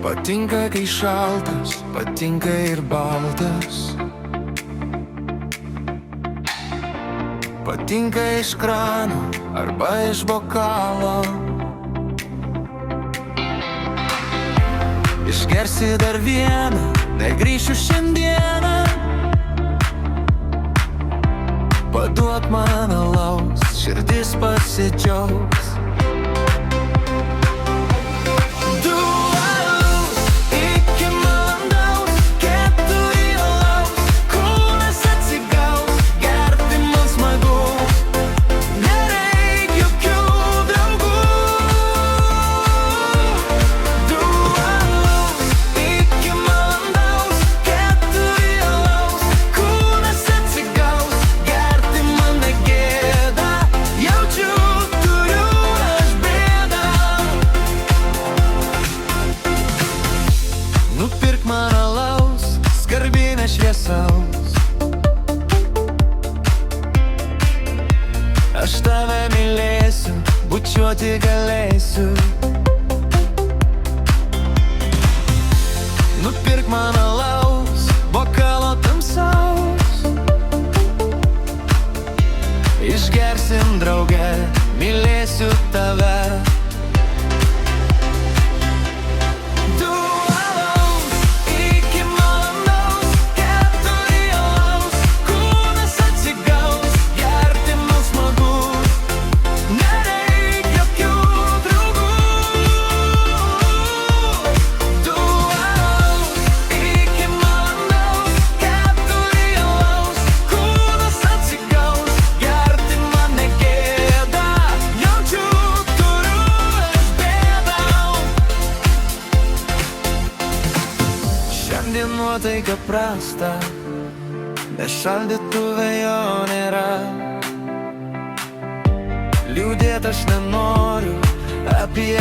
Patinka, kai šaltas, patinka ir baltas. Patinka iš krano arba iš bokalo. Išgersi dar vieną, negrįšiu šiandieną. Paduok man alaus, širdis pasidžiaugs. Nupirk man alaus, skarbinę šviesaus. Aš tave mylėsiu, bučiuoti galėsiu. Nupirk man alaus, bokalo tamsaus. Išgersim drauge, mylėsiu tave. Šiandien nuotaika prasta, be šaldytuve jo nėra. Liūdėt aš nenoriu apie